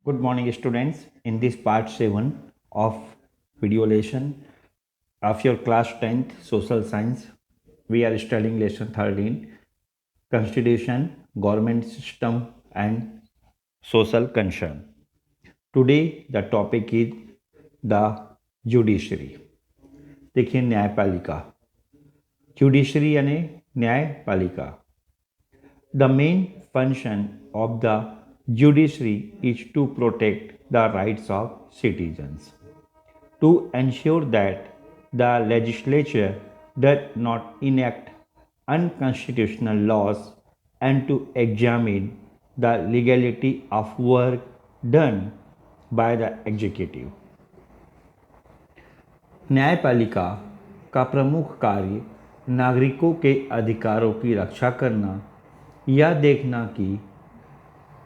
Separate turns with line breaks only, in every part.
Good morning, students. In this part 7 of video lesson of your class 10th social science, we are studying lesson 13 Constitution, Government System, and Social Concern. Today, the topic is the Judiciary. देखिए न्यायपालिका judiciary यानी न्यायपालिका The main function of the judiciary is to protect the rights of citizens, to ensure that the legislature does not enact unconstitutional laws, and to examine the legality of work done by the executive. न्यायपालिका का प्रमुख कार्य नागरिकों के अधिकारों की रक्षा करना, यह देखना कि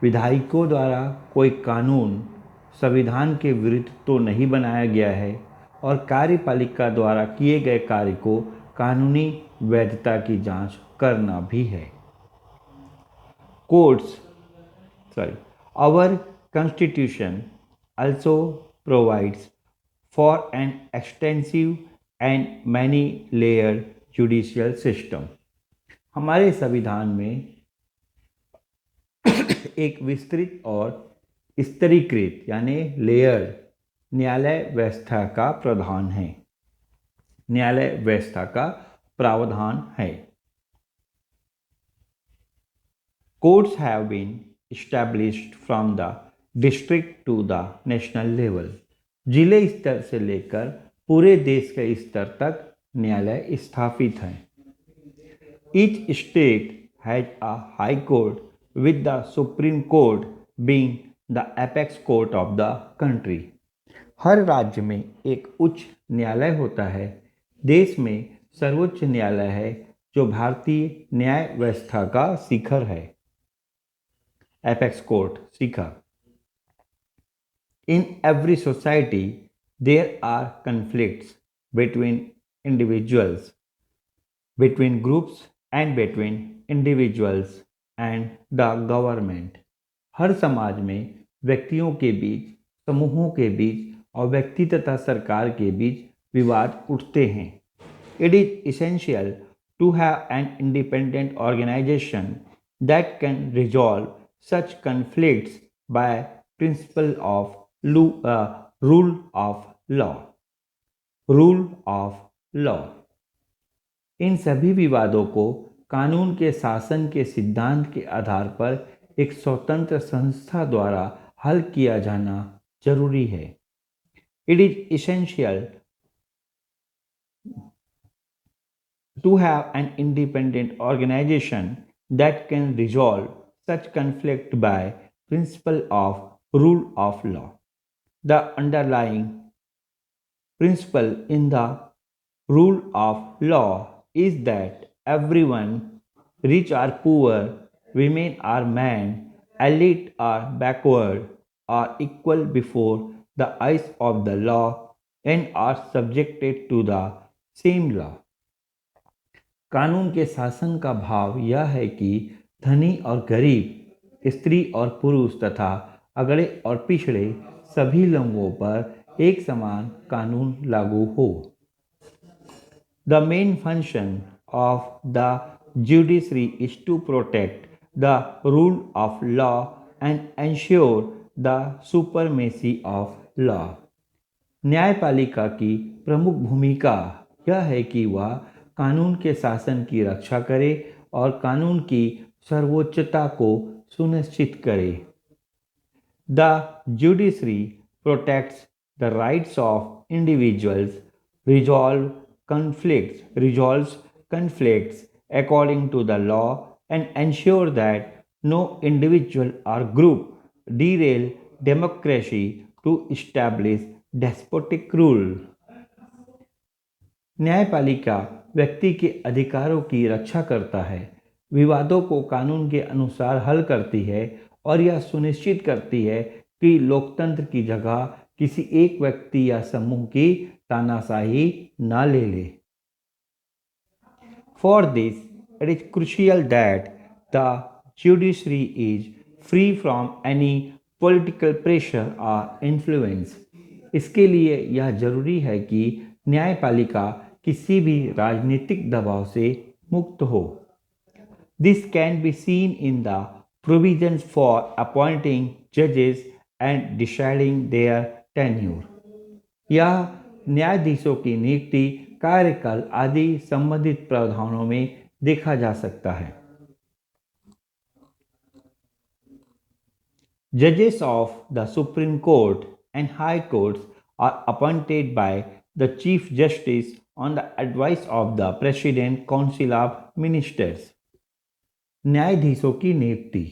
विधायकों द्वारा कोई कानून संविधान के विरुद्ध तो नहीं बनाया गया है और कार्यपालिका द्वारा किए गए कार्य को कानूनी वैधता की जांच करना भी है। Our constitution also provides for an extensive and many layered judicial system. हमारे संविधान में एक विस्तृत और स्तरीकृत यानी लेयर्ड न्यायालय व्यवस्था का प्रावधान है। Courts have been established from the district to the national level. जिले स्तर से लेकर पूरे देश के स्तर तक न्यायालय स्थापित हैं। Each state has a high court, with the Supreme Court being the apex court of the country. हर राज्य में एक उच्च न्यायालय होता है। देश में सर्वोच्च न्यायालय है जो भारतीय न्याय व्यवस्था का शिखर है। Apex court Shikhar. In every society there are conflicts between individuals, between groups and between individuals and the government. हर समाज में व्यक्तियों के बीच, समूहों के बीच और व्यक्ति तथा सरकार के बीच विवाद उठते हैं। It is essential to have an independent organization that can resolve such conflicts by principle of rule of law. Rule of law. इन सभी विवादों को कानून के शासन के सिद्धांत के आधार पर एक स्वतंत्र संस्था द्वारा हल किया जाना जरूरी है। It is essential to have an independent organization that can resolve such conflict by principle of rule of law. The underlying principle in the rule of law is that everyone, rich or poor, women or men, elite or backward, are equal before the eyes of the law and are subjected to the same law. कानून के शासन का भाव यह है कि धनी और गरीब, स्त्री और पुरुष तथा अगड़े और पिछड़े सभी लोगों पर एक समान कानून लागू हो। The main function of the judiciary is to protect the rule of law and ensure the supremacy of law. न्यायपालिका की प्रमुख भूमिका यह है कि वह कानून के शासन की रक्षा करे और कानून की सर्वोच्चता को सुनिश्चित करे। The judiciary protects the rights of individuals, resolves conflicts according to the law, and ensure that no individual or group derail democracy to establish despotic rule. न्यायपालिका व्यक्ति के अधिकारों की रक्षा करता है, विवादों को कानून के अनुसार हल करती है और यह सुनिश्चित करती है कि लोकतंत्र की जगह किसी एक व्यक्ति या समूह की तानाशाही न ले ले। For this, it is crucial that the judiciary is free from any political pressure और इन्फ्लुएंस। इसके लिए यह जरूरी है कि न्यायपालिका किसी भी राजनीतिक दबाव से मुक्त हो। This can be seen in the provisions for appointing judges and deciding their tenure. यह न्यायाधीशों की नियुक्ति, कार्यकाल आदि संबंधित प्रावधानों में देखा जा सकता है। Judges of the Supreme Court and High Courts are appointed by the Chief Justice on the advice of the President Council of Ministers. न्यायाधीशों की नियुक्ति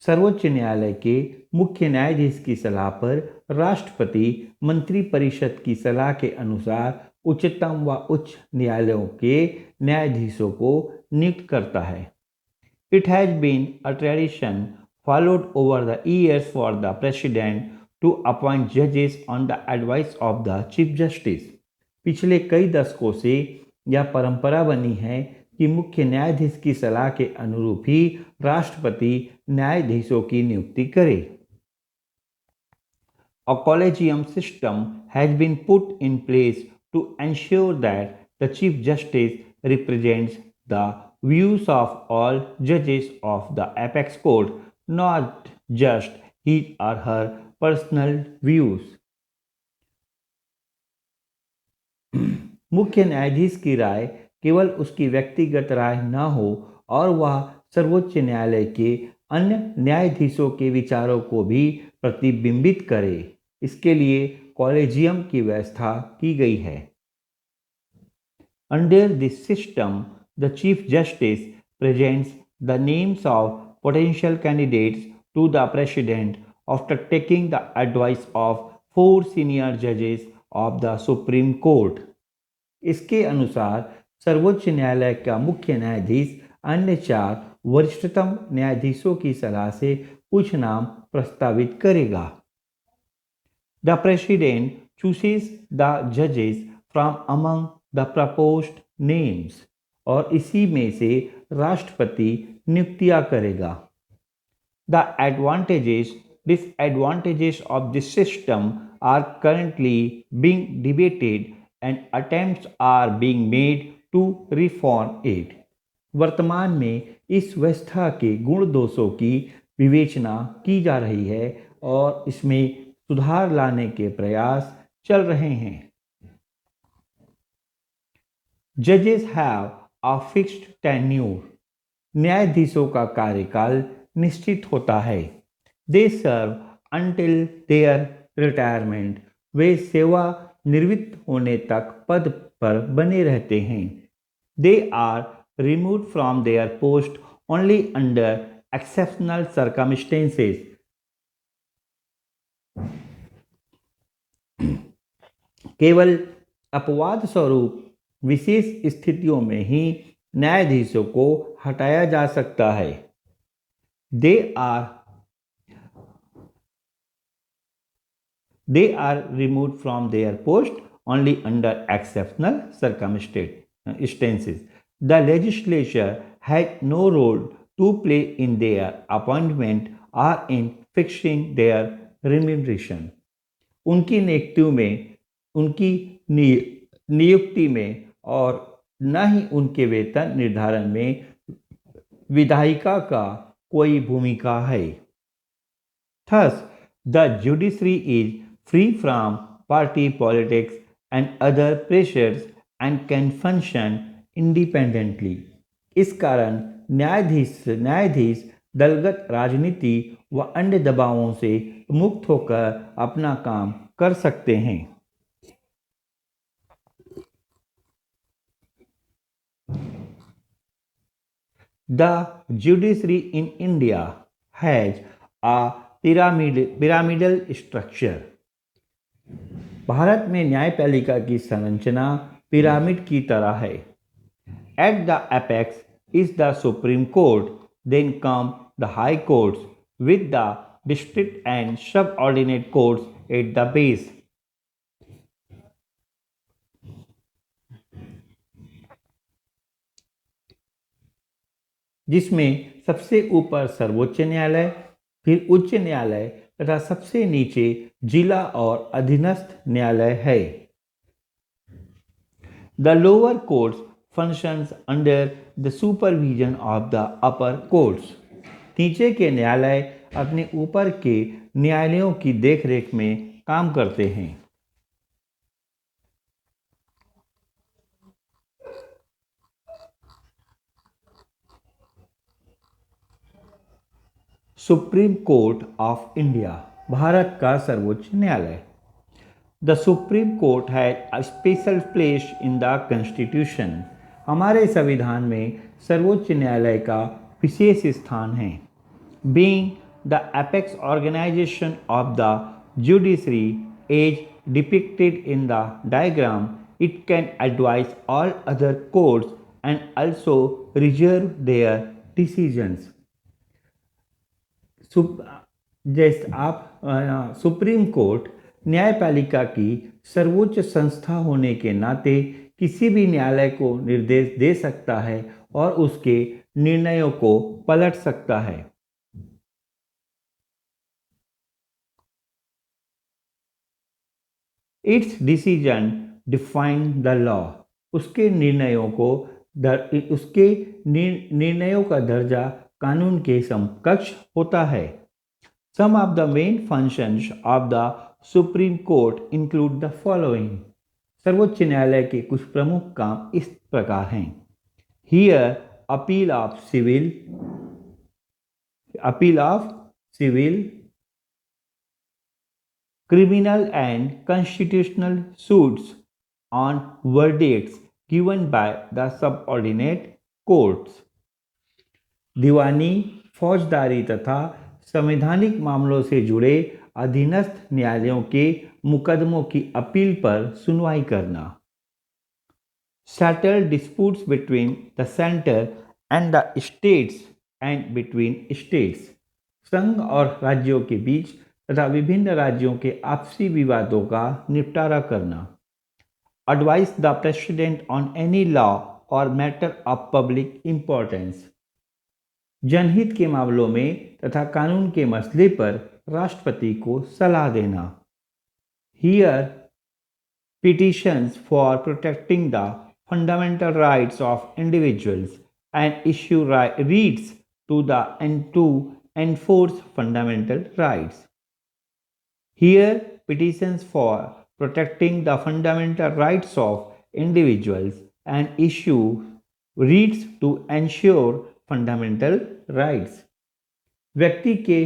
सर्वोच्च न्यायालय के मुख्य न्यायाधीश की सलाह पर राष्ट्रपति मंत्रिपरिषद की सलाह के अनुसार उच्चतम व उच्च न्यायालयों के न्यायाधीशों को नियुक्त करता है। It has been a tradition followed over the years for the president to appoint judges on the advice of the chief justice. पिछले कई दशकों से यह परंपरा बनी है कि मुख्य न्यायाधीश की सलाह के अनुरूप ही राष्ट्रपति न्यायाधीशों की नियुक्ति करे। A collegium system has been put in place to ensure that the Chief Justice represents the views of all judges of the apex court, not just his or her personal views. मुख्य न्यायाधीश की राय केवल उसकी व्यक्तिगत राय न हो और वह सर्वोच्च न्यायालय के अन्य न्यायाधीशों के विचारों को भी प्रतिबिंबित करे। इसके लिए कॉलेजियम की व्यवस्था की गई है। Under this system the chief justice presents the names of potential candidates to the president after taking the advice of 4 senior जजेस ऑफ द सुप्रीम कोर्ट। इसके अनुसार सर्वोच्च न्यायालय का मुख्य न्यायाधीश अन्य 4 वरिष्ठतम न्यायाधीशों की सलाह से कुछ नाम प्रस्तावित करेगा। The President chooses the judges from among the proposed names और इसी में से राष्ट्रपति नियुक्तियां करेगा। The advantages, disadvantages of this system are currently being debated and attempts are being made to reform it. वर्तमान में इस व्यवस्था के गुण दोषों की विवेचना की जा रही है और इसमें सुधार लाने के प्रयास चल रहे हैं। Judges have a fixed tenure. न्यायाधीशों का कार्यकाल निश्चित होता है। They serve until their retirement. वे सेवा निवृत्त होने तक पद पर बने रहते हैं। They are removed from their post only under exceptional circumstances. केवल अपवाद स्वरूप विशेष स्थितियों में ही न्यायाधीशों को हटाया जा सकता है। They are removed from their post only under exceptional circumstances. The legislature had no role to play in their appointment or in fixing their remuneration. उनकी नियुक्ति में और न ही उनके वेतन निर्धारण में विधायिका का कोई भूमिका है। Thus, the judiciary is free from party politics and other pressures and can function independently. इस कारण न्यायाधीश दलगत राजनीति व अन्य दबावों से मुक्त होकर अपना काम कर सकते हैं। The judiciary in India has a pyramidal structure. Bharat में न्यायपालिका की संरचना पिरामिड की तरह है। At the apex is the Supreme Court, then come the High Courts with the district and subordinate courts at the base. जिसमें सबसे ऊपर सर्वोच्च न्यायालय, फिर उच्च न्यायालय, तथा सबसे नीचे जिला और अधीनस्थ न्यायालय है। The lower courts functions under the supervision of the upper courts. नीचे के न्यायालय अपने ऊपर के न्यायालयों की देखरेख में काम करते हैं। Supreme court of India, Bharat का सर्वोच्च न्यायालय। The supreme court has a special place in the constitution. हमारे संविधान में सर्वोच्च न्यायालय का विशेष स्थान है। Being the apex organisation of the judiciary as depicted in the diagram, it can advise all other courts and also reserve their decisions. जैसे आप सुप्रीम कोर्ट न्यायपालिका की सर्वोच्च संस्था होने के नाते किसी भी न्यायालय को निर्देश दे सकता है और उसके निर्णयों को पलट सकता है। It's decision define the law. उसके निर्णयों को उसके निर्णयों का दर्जा कानून के समकक्ष होता है। Some of the main functions of the supreme court include the following. सर्वोच्च न्यायालय के कुछ प्रमुख काम इस प्रकार हैं। Hear appeal of civil, criminal and constitutional suits on verdicts given by the subordinate courts। दीवानी, फौजदारी तथा संवैधानिक मामलों से जुड़े अधीनस्थ न्यायालयों के मुकदमों की अपील पर सुनवाई करना। Settle disputes between the centre and the states and between states. संघ और राज्यों के बीच तथा विभिन्न राज्यों के आपसी विवादों का निपटारा करना। Advice the president on any law और मैटर ऑफ पब्लिक इम्पोर्टेंस। जनहित के मामलों में तथा कानून के मसले पर राष्ट्रपति को सलाह देना। Hear petitions for protecting the fundamental rights of individuals and issue writs to enforce fundamental rights। Here, petitions for protecting the fundamental rights of individuals and issue writs to ensure fundamental rights। व्यक्ति के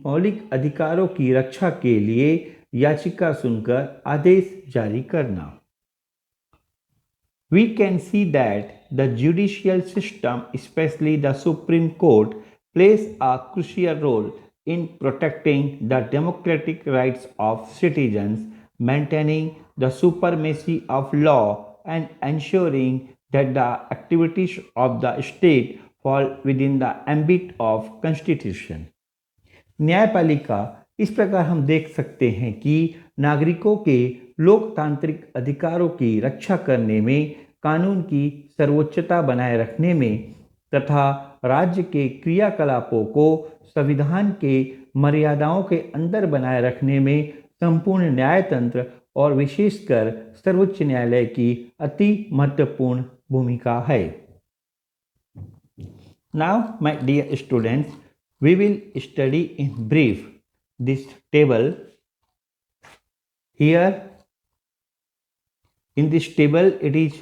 मौलिक अधिकारों की रक्षा के लिए याचिका सुनकर आदेश जारी करना। We can see that the judicial system, especially the Supreme Court, plays a crucial role in protecting the democratic rights of citizens, maintaining the supremacy of law, and ensuring that the activities of the state fall within the ambit of Constitution। न्यायपालिका इस प्रकार हम देख सकते हैं कि नागरिकों के लोकतांत्रिक अधिकारों की रक्षा करने में, कानून की सर्वोच्चता बनाए रखने में तथा राज्य के क्रियाकलापों को संविधान के मर्यादाओं के अंदर बनाए रखने में संपूर्ण न्यायतंत्र और विशेषकर सर्वोच्च न्यायालय की अति महत्वपूर्ण भूमिका है। Now my dear students, we will study in brief this table. Here in this table it is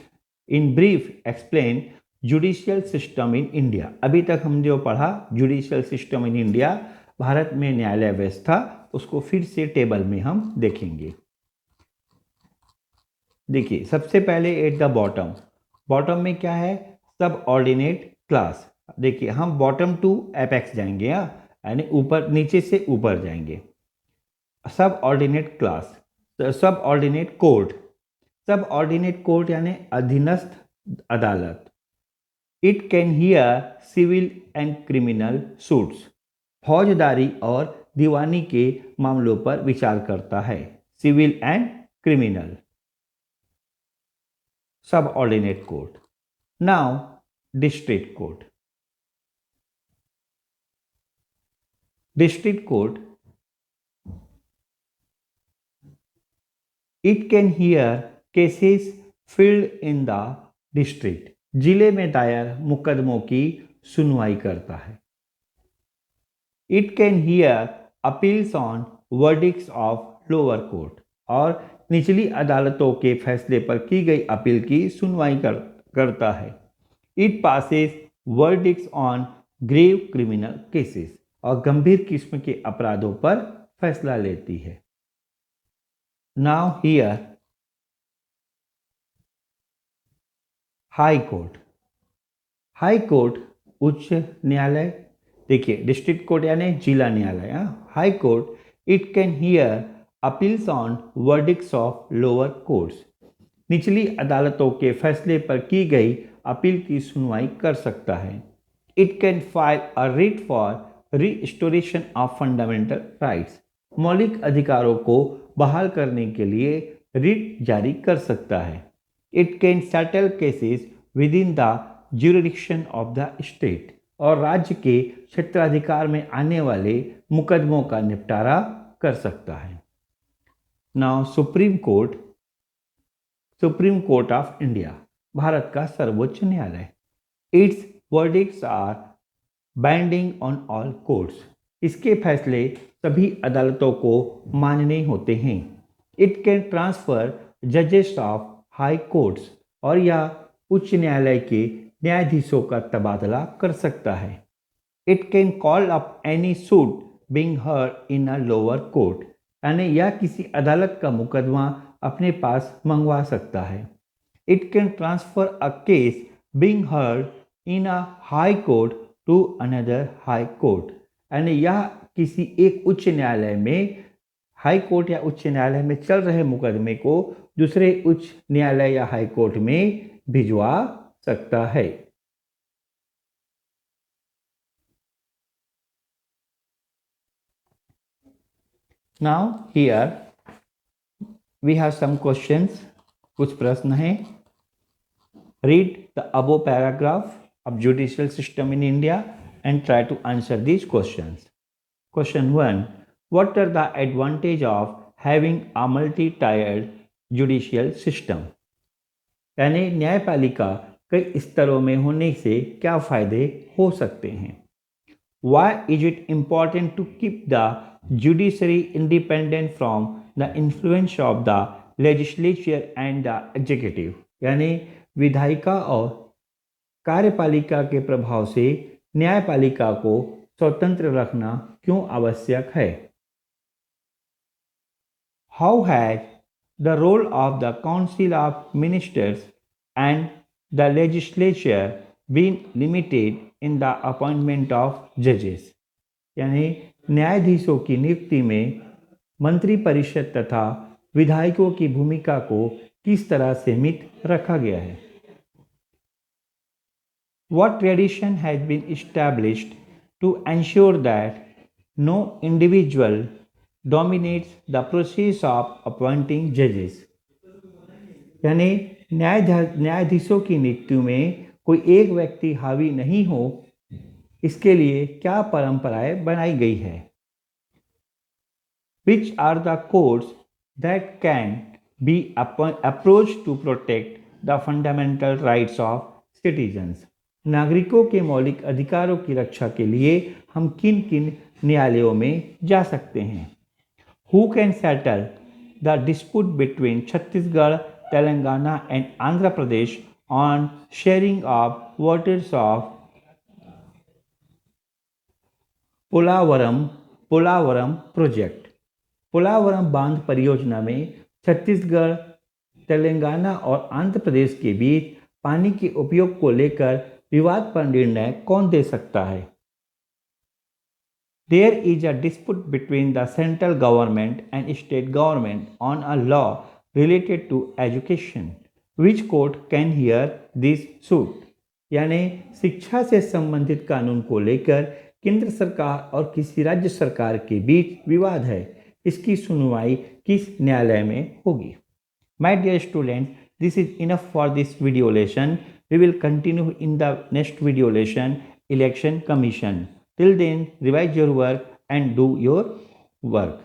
in brief explain judicial system in India. अभी तक हम जो पढ़ा judicial system in India, Bharat में न्यायालय व्यवस्था, उसको फिर से टेबल में हम देखेंगे। देखिए सबसे पहले एट द बॉटम में क्या है, सब ऑर्डिनेट क्लास। देखिए हम बॉटम टू एपेक्स जाएंगे, यानी ऊपर नीचे से ऊपर जाएंगे। Subordinate class, subordinate court, subordinate court यानी अधीनस्थ अदालत। It can hear civil and criminal suits, फौजदारी और दीवानी के मामलों पर विचार करता है। Civil and criminal, subordinate court. Now district court. District court it can hear cases filed in the district, जिले में दायर मुकदमों की सुनवाई करता है। It can hear appeals on verdicts of lower court, और निचली अदालतों के फैसले पर की गई अपील की सुनवाई करता है। It passes verdicts on grave criminal cases, और गंभीर किस्म के अपराधों पर फैसला लेती है। Now here high court. High court उच्च न्यायालय, देखिए डिस्ट्रिक्ट कोर्ट यानी जिला न्यायालय। High court it can hear appeals on verdicts of lower courts, निचली अदालतों के फैसले पर की गई अपील की सुनवाई कर सकता है। It can file a writ for restoration of fundamental rights, मौलिक अधिकारों को बहाल करने के लिए रिट जारी कर सकता है। It can settle cases with in the jurisdiction of the state, और राज्य के क्षेत्राधिकार में आने वाले मुकदमों का निपटारा कर सकता है। Now supreme court. Supreme court of India, Bharat का सर्वोच्च न्यायालय। Its verdicts are binding on all courts, इसके फैसले सभी अदालतों को मानने होते हैं। इट कैन ट्रांसफर जजेस ऑफ हाई कोर्ट्स, और यह उच्च न्यायालय के न्यायाधीशों का तबादला कर सकता है। It can call up any suit being heard in a lower court, यानी यह किसी अदालत का मुकदमा अपने पास मंगवा सकता है। It can transfer a case being heard in a high court to another high court, यानी यह किसी एक उच्च न्यायालय में, हाई कोर्ट या उच्च न्यायालय में चल रहे मुकदमे को दूसरे उच्च न्यायालय या हाई कोर्ट में भिजवा सकता है। Now here we have some questions, कुछ प्रश्न हैं। Read the above paragraph of judicial system in India and try to answer these questions. Question 1. What are the advantage of having a multi-tiered judicial system? यानी न्यायपालिका कई स्तरों में होने से क्या फायदे हो सकते हैं? Why is it important to keep the judiciary independent from the influence of the legislature and the executive? यानी विधायिका और कार्यपालिका के प्रभाव से न्यायपालिका को स्वतंत्र रखना क्यों आवश्यक है? How has the role of the council of ministers and the legislature been limited in the appointment of जजेस? यानी न्यायाधीशों की नियुक्ति में मंत्रिपरिषद तथा विधायकों की भूमिका को किस तरह सीमित रखा गया है? What tradition has been established to ensure that no individual dominates the process of appointing judges? यानी न्यायाधीशों की नियुक्ति में कोई एक व्यक्ति हावी नहीं हो, इसके लिए क्या परंपराएं बनाई गई है? Which are the courts that can be approached to protect the fundamental rights of citizens? नागरिकों के मौलिक अधिकारों की रक्षा के लिए हम किन किन न्यायालयों में जा सकते हैं? Who can settle the dispute between Chhattisgarh, Telangana and Andhra Pradesh on sharing of waters of Polavaram project? Polavaram बांध परियोजना में छत्तीसगढ़, तेलंगाना और आंध्र प्रदेश के बीच पानी के उपयोग को लेकर विवाद पर निर्णय कौन दे सकता है? There is a dispute between the central government and state government on a law related to education. Which court can hear this suit? यानी शिक्षा से संबंधित कानून को लेकर केंद्र सरकार और किसी राज्य सरकार के बीच विवाद है, इसकी सुनवाई किस न्यायालय में होगी? My dear students, this is enough for this video lesson. We will continue in the next video lesson, Election Commission. Till then, revise your work and do your work.